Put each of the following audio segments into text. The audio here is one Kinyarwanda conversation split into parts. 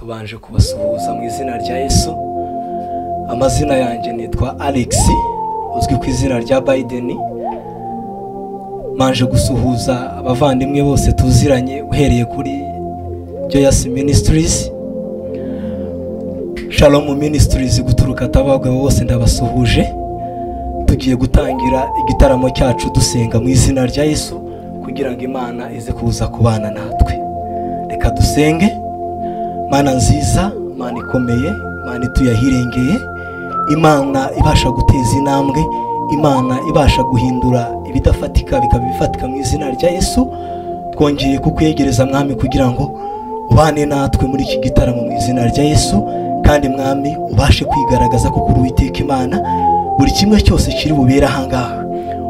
tubanje kubasuhuza mu izina rya Yesu. Amazina yanjye nitwa Alex, uzwi ku izina rya Biden. Manje gusuhuza abavandimwe bose tuziranye uhereye kuri Joyous Ministries, Shalom Ministries guturuka Tabagwe, bose ndabasuhuje. Tugiye gutangira igitaramo cyacu dusenga mu izina rya Yesu kugira ngo Imana ize kuza kubana natwe. Reka dusenge. Mana nziza, Mana ikomeye, Mana tuyahirengeye, Imana ibasha guteza intambwe, Imana ibasha guhindura ibidafatika bikaba bifatika mu izina rya Yesu. Twongeye kukwegereza mwami kugira ngo ubane natwe muri iki gitaramo mu izina rya Yesu, kandi mwami ubashe kwigaragaza kuko uri Uwiteka Imana. Buri kimwe cyose kiri bubera ahangaha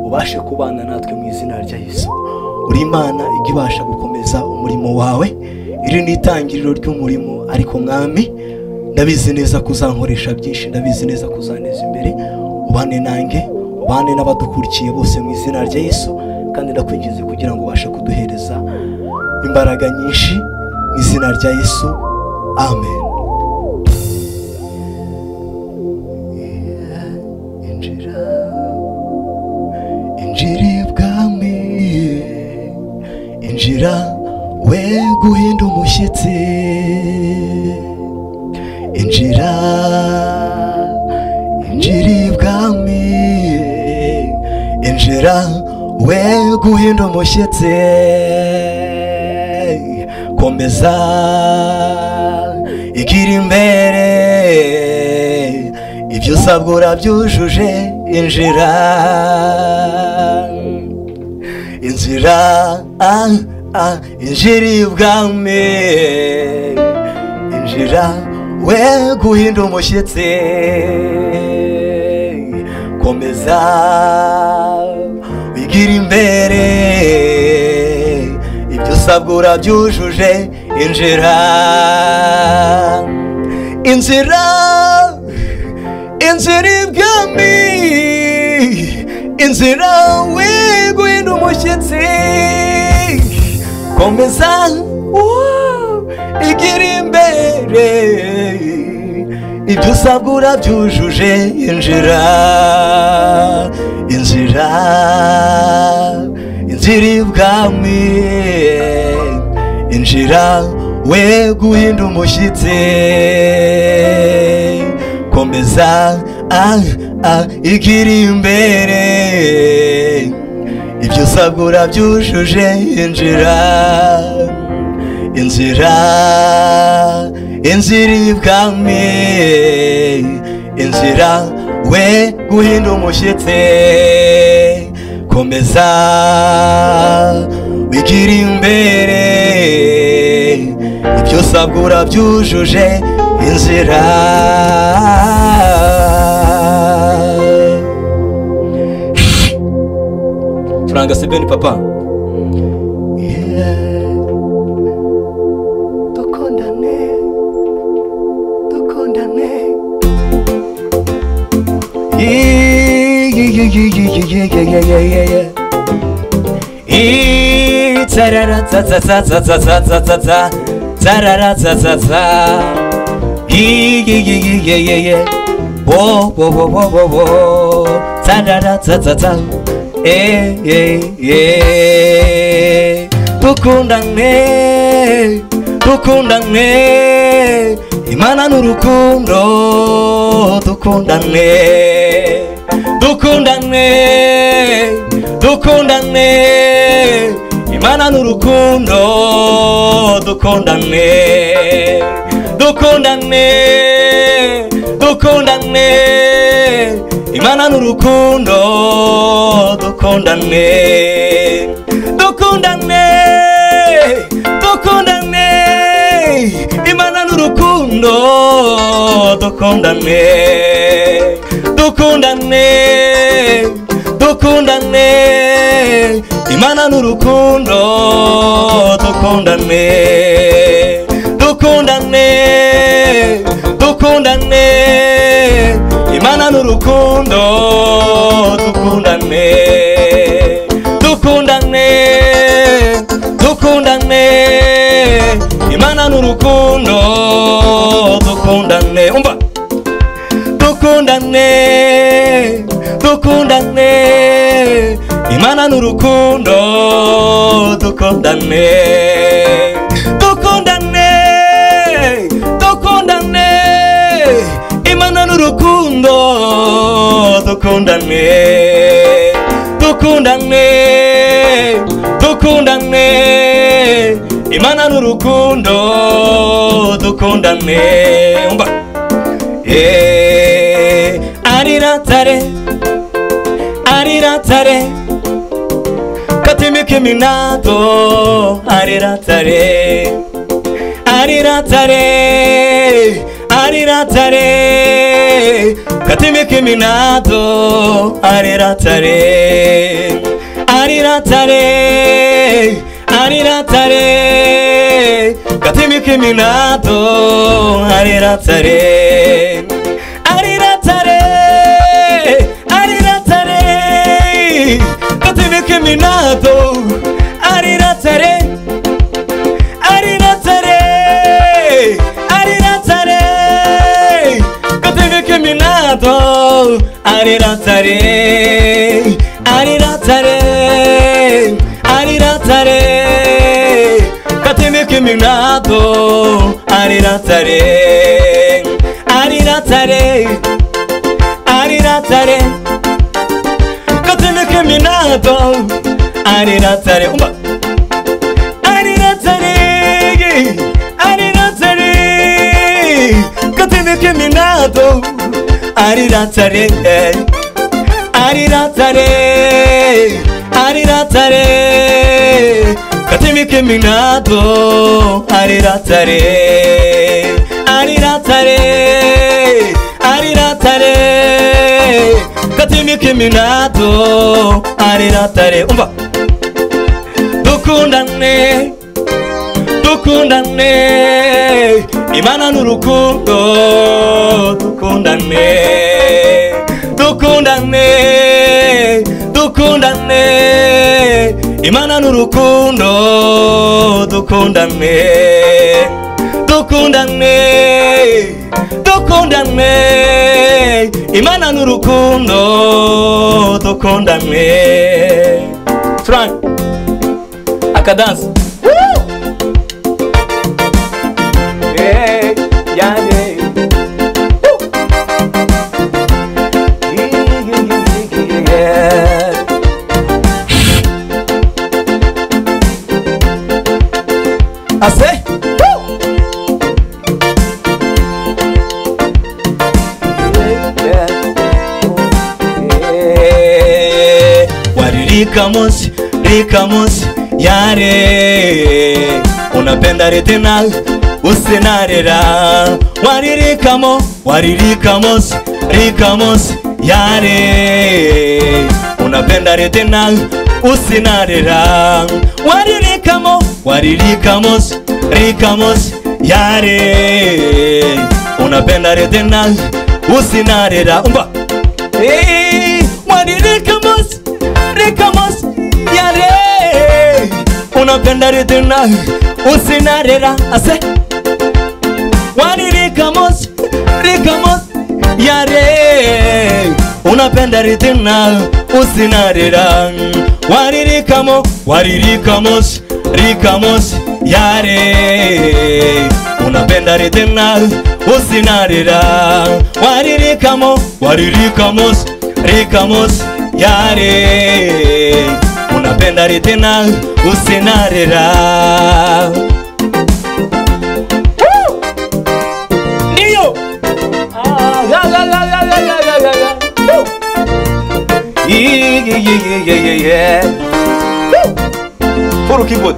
ubashe kubana natwe mu izina rya Yesu. Uri Imana igibasha gukomeza umurimo wawe. Iri ni itangiriro ry'umurimo, ariko mwami ndabizi neza kuzankoresha byinshi, ndabizi neza kuzaneza imbere. Ubane nange, ubane n'abadukurikiye bose mu izina rya Yesu, kandi ndakwinginze kugira ngo ubashe kuduhereza imbaraga nyinshi mu izina rya Yesu. Amen. Injira bwami, injira we guhinda umushyitsi, injira bwami, injira we guhinda umushyitsi. Komeza igira imbere, ibyo usabwa urabyujuje. Injira injira bwami, injira we guhinda umushyitsi. Komeza wigira imbere, ibyo usabwa urabyujuje. Injira bwami, injira we guhinda umushyitsi. Komeza igira imbere, ibyo usabwa urabyujuje. Injira bwami, injira we guhinda umushyitsi. Komeza igira imbere, ibyo usabwa urabyujuje. Injira bwami, injira we guhinda umushyitsi. Komeza wigira imbere, ibyo usabwa urabyujuje. Injira Franga sebeni papa. Dukondane dukundane, Imana n'urukundo. Dukundane, Imana n'urukundo. Dukundane, Imana n'urukundo. Dukundane, Imana n'urukundo. Dukundane, Imana n'urukundo. Dukundane, Imana n'urukundo. Dukundane, Imana n'urukundo. dukundane dukundane Imana n'urukundo dukundane dukundane dukundane Imana n'urukundo dukundane dukundane dukundane Imana n'urukundo dukundane umba ariratare katimike minato ariratare katimike minato ariratare katimike minato ariratare katimike minato ariratare katimike minato ariratare katimike minato ariratare katimike minato ariratare umba katimike minato ariratare katimike minato ariratare katimike minato ariratare umva dukundane Imana n'urukundo dukundane Imana n'urukundo dukundane Imana n'urukundo dukundane Frank akadansa Ase Rikamosi yare unapenda retena usinarera Rikamosi yare unapenda retena usinarera Rikamosi yare unapenda retena usinarera umba Rikamosi yare unapenda retena usinarera ase Rikamosi yare unapenda retena usinarera Rikamosi yare unapenda retena usinarera Rikamosi yare unapenda retena usinarera Niyo yeah Puro keyboard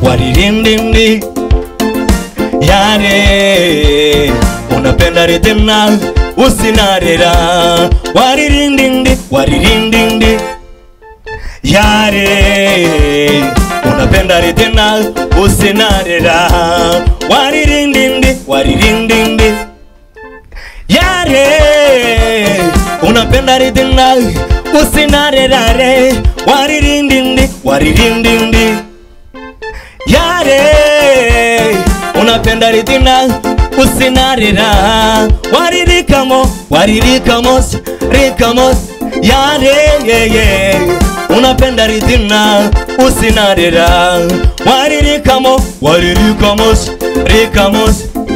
Waririndindi yare unapenda retena usinarera waririndindi yare unapenda retena usinarera waririndindi yare unapenda retena usinarerare waririndindi yare unapenda ridhina usinarera waririkamos yare unapenda ridhina usinarera waririkamos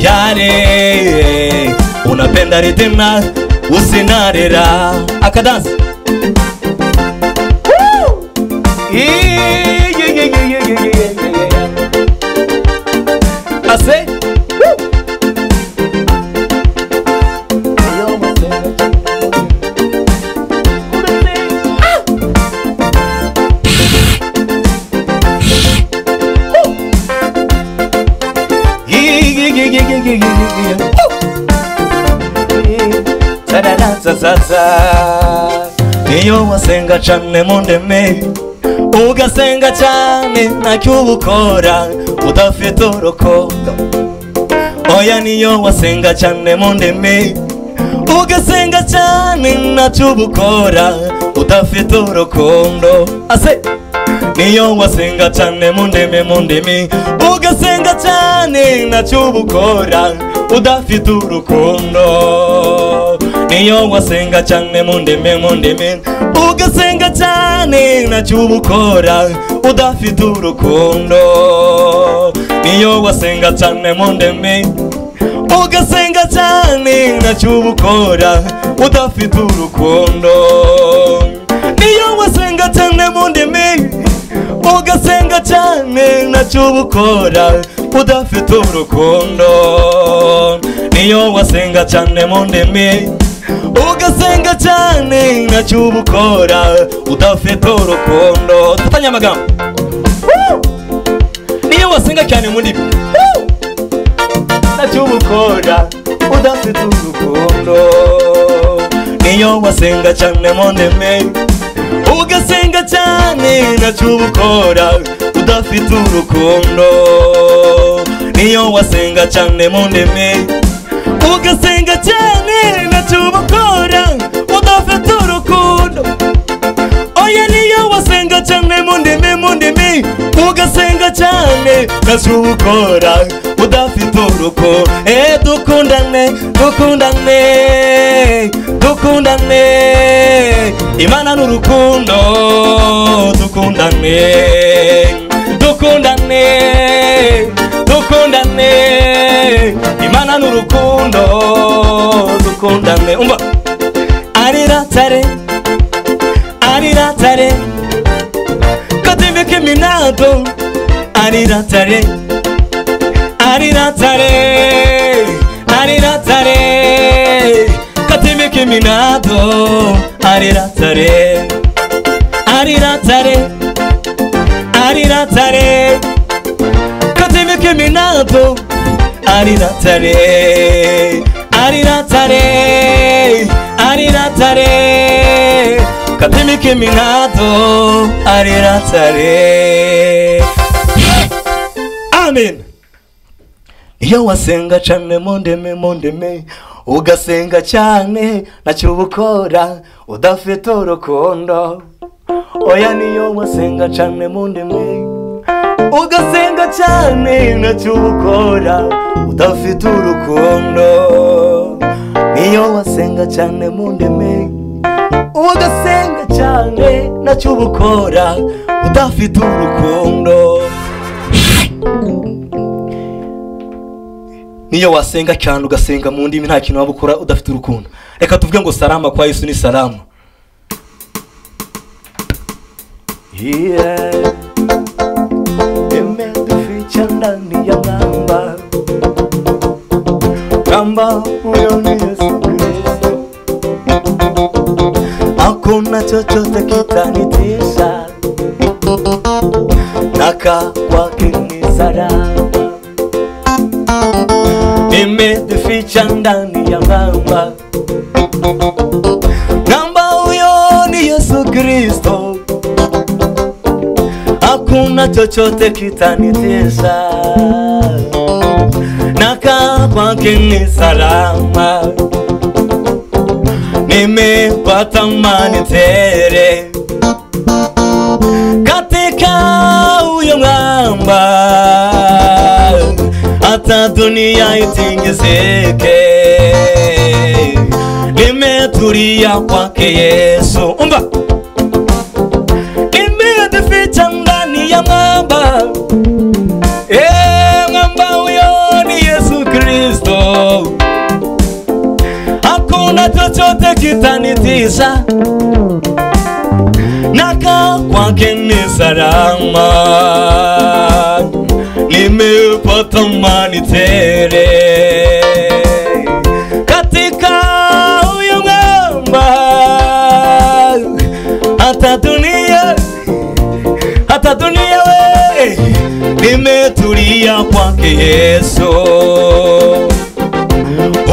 yare unapenda ridhina usinarera akadansi I say iyo wasenga cane mu ndeme ugasenga cane ntacyo ubukora udafite urukundo oya niyo wasenga cane mu ndeme ugasenga cane ntacyo ubukora udafite urukundo ase niyo wasenga cane mu ndeme ugasenga cane ntacyo ubukora udafite urukundo niyo wasenga cane mu ndeme ugasenga cane ntacyo ubukora udafite urukundo niyo wasenga cane mu ndeme ugasenga cane ntacyo ubukora udafite urukundo niyo wasenga cane mu ndeme ugasenga cane ntacyo ubukora udafite urukundo niyo wasenga cane mu ndeme ugasenga cane ntacyo ubukora udafite urukundo tutanya amagambo niyo wasenga cyane mu ndeme ntacyo ubukora udafite urukundo niyo wasenga cane mu ndeme ugasenga cane ntacyo ubukora udafite urukundo niyo wasenga cane mu ndeme ugasenga cane ntacyo ubukora udafite urukundo oya niyo wasenga cane mu ndeme ugasenga cane ntacyo ubukora udafite urukundo dukundane Imana n'urukundo dukundane Imana n'urukundo dukundane umva ariratare katimike minato ariratare katimike minato ariratare katimike minato ariratare katimike minato ariratare amen iyo wasenga cane mu ndeme ugasenga cane ntacyo ubukora udafite urukundo oya niyo wasenga cane mu ndeme ugasenga cane ntacyo ubukora udafite urukundo niyo wasenga cane mu ndeme ugasenga cane ntacyo ubukora udafite urukundo niyo wasenga cyane ugasenga mu ndimi nta kintu wabukora udafite urukundo reka tuvuge ngo salama kwa Yesu ni salama imeduficha ndani ya ngamba huyo ni Yesu Kristo hakuna chochote kitanitisha naka kwake ni salama imeduficha ndani ya ngamba huyo ni Yesu Kristo hakuna chochote kitanitisha naka kwake ni salama nimepata amani tele katika huyo mwamba, hata dunia itingizike, nimetulia kwake Yesu. Umba, nimejificha ndani ya mwamba, mwamba huyo ni Yesu Kristo. Hakuna chochote kitanitisha, naka kwake ni salama, nimepata amani tele katika huyo mwamba, hata dunia we, nimetulia kwake Yesu.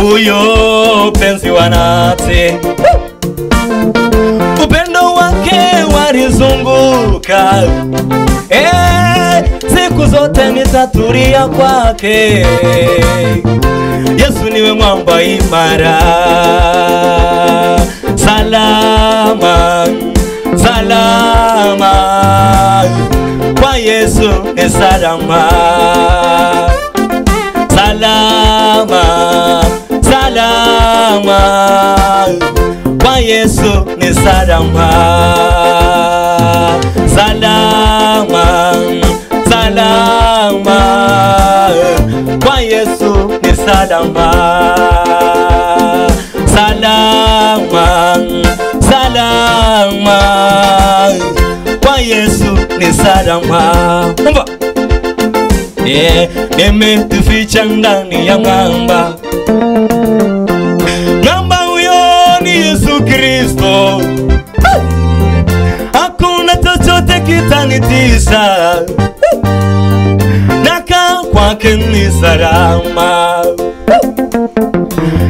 Huyo penzi wanate, upendo wake warizunguka, siku zote nitatulia kwake. Yesu niwe mwamba imara, salama, salama, kwa Yesu ni salama, salama, salama, kwa Yesu ni salama, salama, salama, kwa Yesu ni salama, salama, salama, kwa Yesu ni salama. Umba, nimejificha ndani ya mwamba, mwamba huyo ni Yesu Kristo. Hakuna chochote kitanitisha, naka kwake ni salama,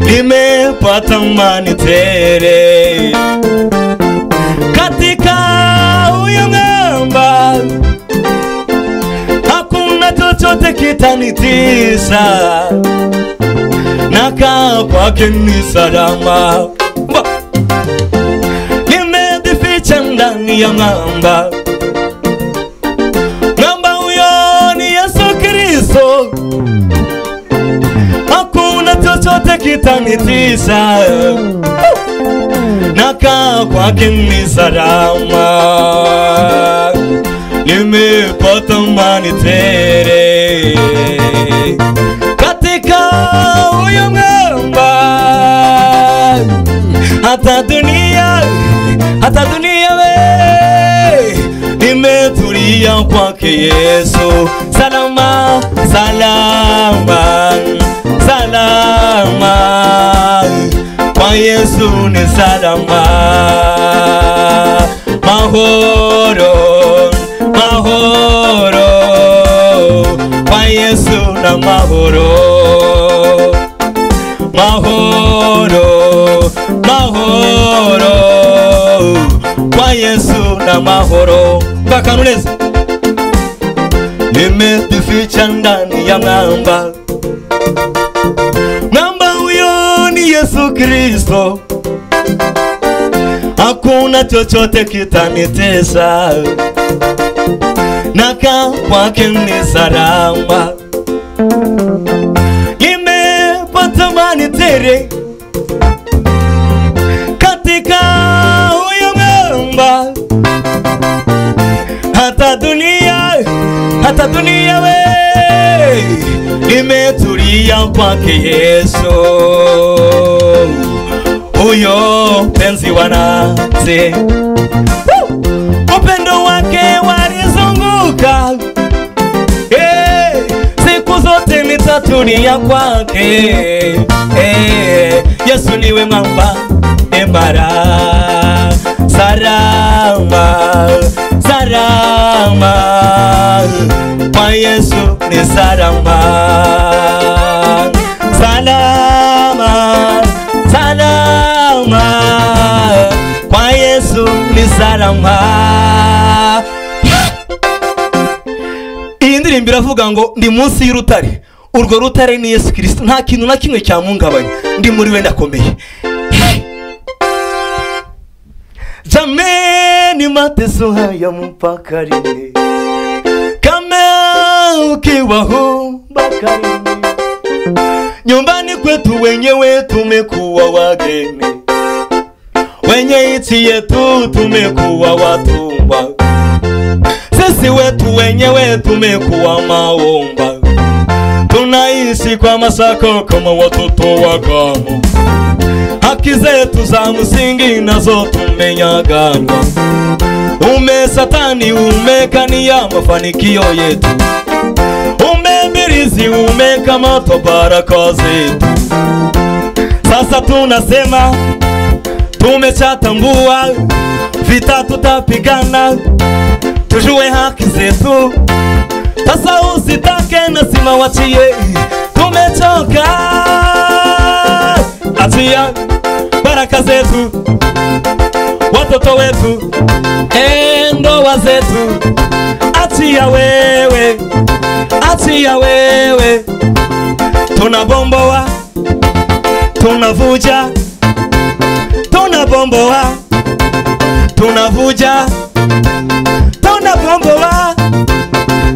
nimepata amani tele katika huyo mwamba. Hakuna chochote kitanitisha, naka kwake ni salama. Nimejificha ndani ya mwamba, mwamba huyo ni Yesu Kristo. Hakuna chochote kitanitisha, naka kwake ni salama, nimepata amani tele katika huyo mwamba, hata dunia we, nimetulia kwake Yesu. Salama, salama, salama, kwa Yesu ni salama, mahoro, mahoro, kwa Yesu na mahoro, mahoro, mahoro, kwa Yesu na mahoro. Bakanuneza, nimejificha ndani ya mwamba, mwamba huyo ni Yesu Kristo. Hakuna chochote kitanitesa, naka kwake ni salama, nimepata amani tele katika huyo mwamba, hata dunia we, nimetulia kwake Yesu. Huyo penzi wanate, upendo wake warizunguka, siku zote nitatulia kwake. Yesu niwe mwamba imara, salama, salama, kwa Yesu ni salama, salama, salama, kwa Yesu ni salama. Iyi ndirimbo iravuga ngo ndi munsi y'urutare, urwo rutare ni Yesu Kristo, nta kintu na kimwe cyamuhungabanya, ndi muri we ndakomeye. Jameni mateso haya mpaka lini? Kama ukiwa mpaka lini? Nyumbani kwetu wenyewe tumekuwa wageni, wenye nchi yetu tumekuwa watumwa, sisi wetu wenyewe tumekuwa maomba, tunaishi kwa masako kama watoto wa kambo. Haki zetu za msingi nazo tumenyaganywa. Satani umekania mafanikio yetu, umebirizi umekamata baraka zetu. Sasa tunasema tumechatambua, vita tutapigana, tujue haki zetu. Sasa usitake nasima wachie, tumechoka. Achia baraka zetu, watoto wetu, ndoa zetu. Achia wewe, achia wewe. Tunabomboa, tunavuja, tunabomboa, tunavuja, tunabomboa,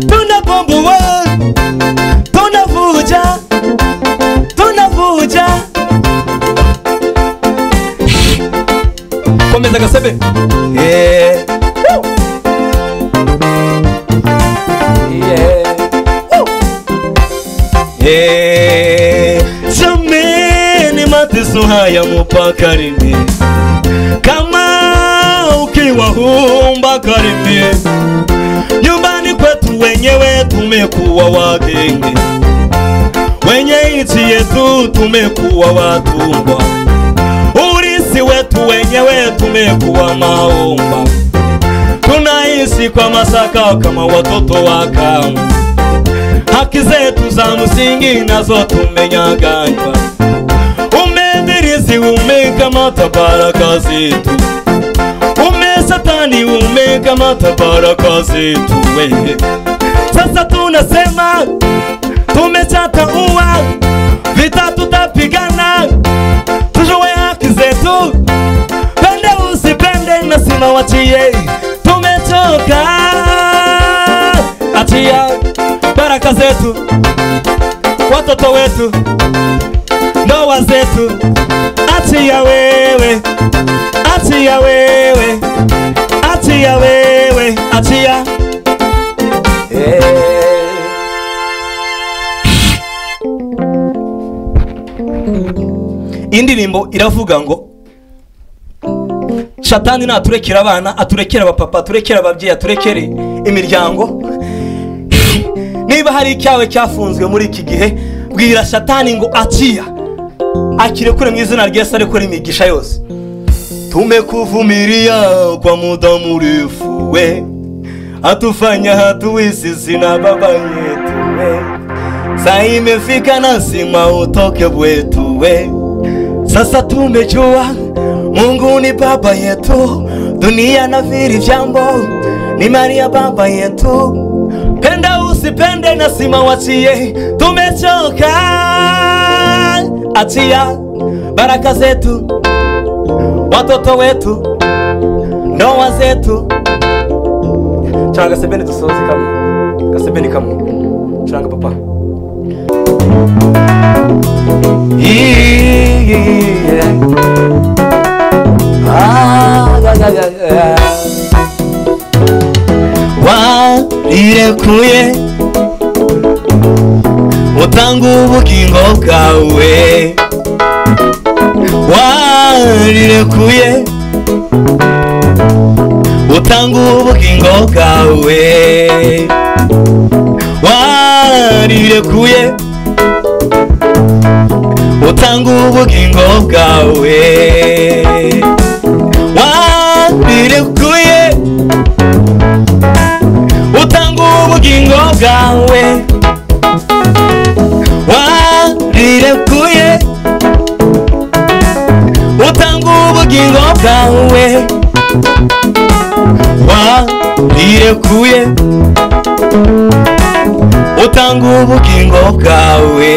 tunabomboa, tunavuja, tunavuja. Komeza Gasebe. Yeah. Yeah. Yeah. Jameni mateso haya mpaka lini? Kama ukiwa mpaka lini? Nyumbani kwetu wenyewe tumekuwa wageni, wenye nchi yetu tumekuwa watumwa, urisi wetu wenyewe tumekuwa maomba, tunaishi kwa masaka kama watoto wa kambo. Haki zetu za msingi nazo tumenyaganywa, umebirizi umekamata baraka zetu, Satani umekamata baraka zetu wewe. Sasa tunasema tumechatambua, vita tutapigana, tujue haki zetu. Pende usipende nasima wachie, tumechoka. Achia baraka zetu, watoto wetu, ndoa zetu. Achia wewe, achia wewe, achia wewe, achia. Indirimbo iravuga ngo Satani naturekera abana, aturekera abapapa, aturekera ababyeyi, aturekere imiryango. Niba hari icyawe cyafunzwe muri iki gihe, bwira Satani ngo achia, akire kure mu izina rya Yesu, arekore imigisha yose. Tumekuvumilia kwa muda mrefu we, atufanya hatuwisi sina baba yetu we. Saa imefika nasima utoke wetu we. Sasa tumejua Mungu ni baba yetu, dunia na viri vyambo ni Maria baba yetu. Penda usipende nasima wachie, tumechoka. Achia baraka zetu, watoto wetu, ndoa zetu. Changa sebeni tusozi kama Gasebeni kama changa papa. Warekuye utangu ubugingo bwawe, warekuye utangu ubugingo bwawe, warekuye utangu ubugingo bwawe, warekuye utangu ubugingo bwawe, warekuye utangu ubugingo bwawe, warekuye utangu ubugingo bwawe.